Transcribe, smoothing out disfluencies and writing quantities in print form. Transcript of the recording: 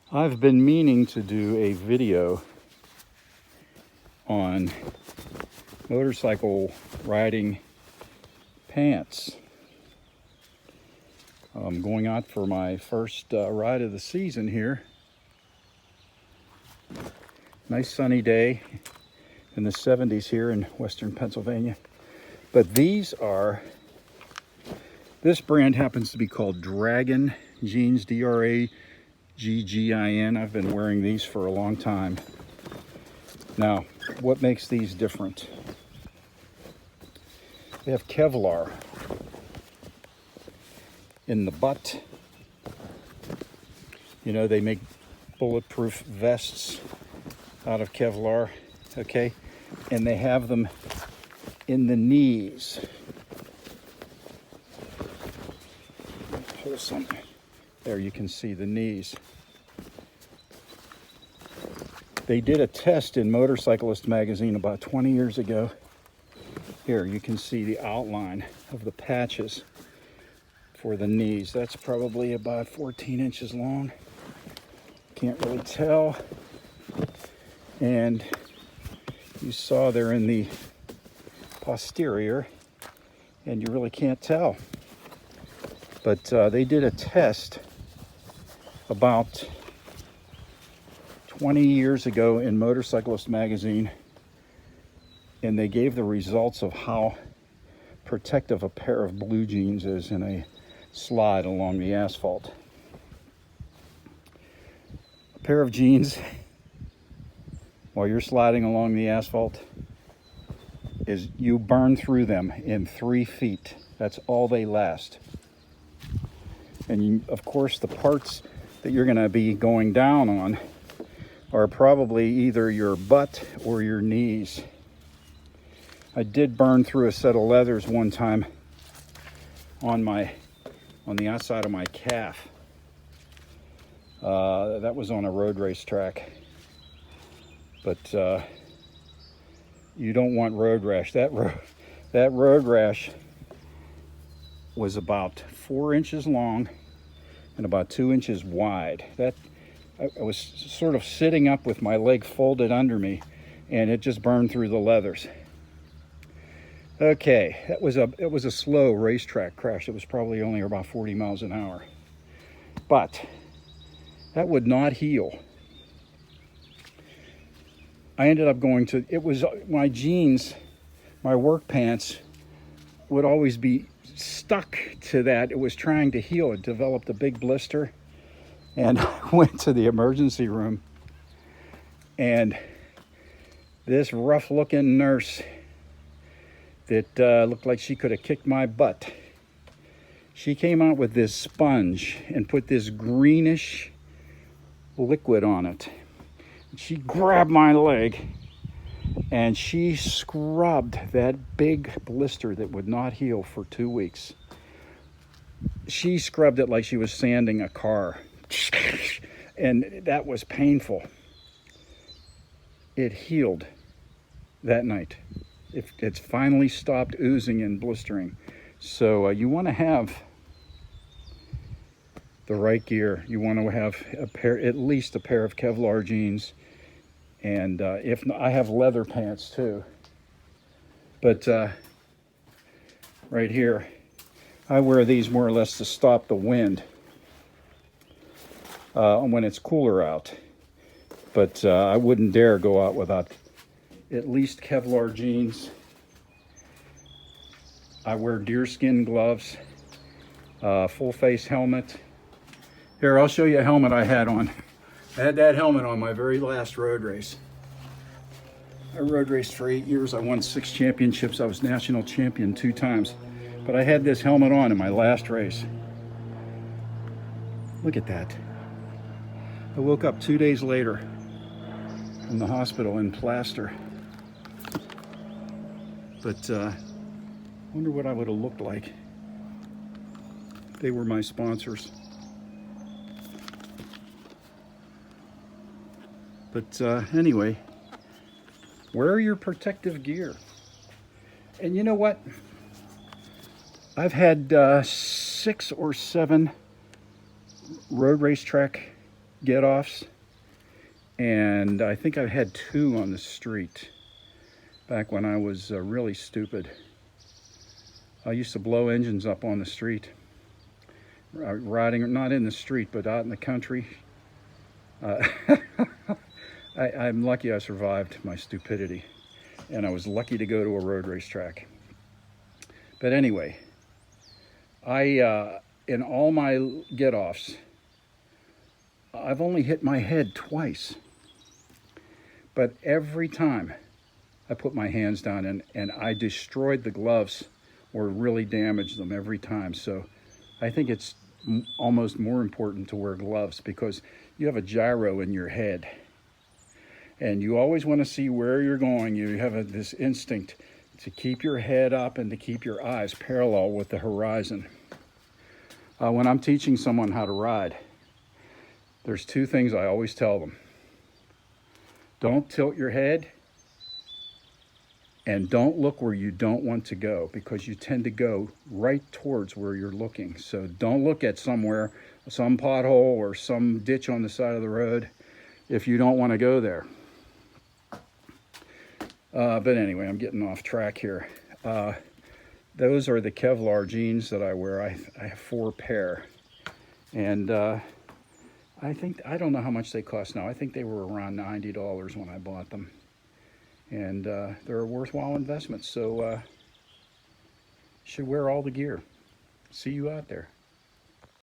I've been meaning to do a video on motorcycle riding pants. I'm going out for my first ride of the season here. Nice sunny day in the 70s here in western Pennsylvania. But this brand happens to be called Dragon Jeans, D-R-A-G-G-I-N. I've been wearing these for a long time. Now, what makes these different? They have Kevlar in the butt. You know, they make bulletproof vests out of Kevlar, okay? And they have them in the knees. Pull some. There you can see the knees. They did a test in Motorcyclist magazine about 20 years ago. Here you can see the outline of the patches for the knees. That's probably about 14 inches long. Can't really tell. And you saw they're in the posterior, and you really can't tell. But they did a test about 20 years ago in Motorcyclist magazine, and they gave the results of how protective a pair of blue jeans is in a slide along the asphalt. A pair of jeans while you're sliding along the asphalt is you burn through them in 3 feet. That's all they last. And of course, the parts that you're going to be going down on are probably either your butt or your knees. I did burn through a set of leathers one time on the outside of my calf. That was on a road race track. But you don't want road rash. That road rash was about 4 inches long and about 2 inches wide. I was sort of sitting up with my leg folded under me, and it just burned through the leathers. Okay, it was a slow racetrack crash. It was probably only about 40 miles an hour. But that would not heal. I ended up my jeans, my work pants would always be stuck to that. It was trying to heal. It developed a big blister, and I went to the emergency room, and this rough looking nurse that looked like she could have kicked my butt, she came out with this sponge and put this greenish liquid on it. She grabbed my leg and she scrubbed that big blister that would not heal for 2 weeks. She scrubbed it like she was sanding a car. And that was painful. It healed that night. It's finally stopped oozing and blistering. So you want to have the right gear. You want to have at least a pair of Kevlar jeans, and if not, I have leather pants too. But right here, I wear these more or less to stop the wind when it's cooler out. But I wouldn't dare go out without at least Kevlar jeans. I wear deerskin gloves, full face helmet. Here, I'll show you a helmet I had on. I had that helmet on my very last road race. I road raced for 8 years. I won 6 championships. I was national champion 2 times. But I had this helmet on in my last race. Look at that. I woke up 2 days later in the hospital in plaster. But wonder what I would have looked like. They were my sponsors. But anyway, wear your protective gear. And you know what? I've had 6 or 7 road racetrack get-offs, and I think I've had 2 on the street back when I was really stupid. I used to blow engines up on the street, riding, not in the street, but out in the country. I'm lucky I survived my stupidity, and I was lucky to go to a road racetrack. But anyway, in all my get-offs, I've only hit my head twice. But every time I put my hands down and I destroyed the gloves or really damaged them every time. So I think it's almost more important to wear gloves because you have a gyro in your head. And you always want to see where you're going. You have this instinct to keep your head up and to keep your eyes parallel with the horizon. When I'm teaching someone how to ride, there's 2 things I always tell them. Don't tilt your head, and don't look where you don't want to go, because you tend to go right towards where you're looking. So don't look at somewhere, some pothole or some ditch on the side of the road, if you don't want to go there. But anyway, I'm getting off track here. Those are the Kevlar jeans that I wear. I have 4 pair. And I don't know how much they cost now. I think they were around $90 when I bought them. And they're a worthwhile investment. So you should wear all the gear. See you out there.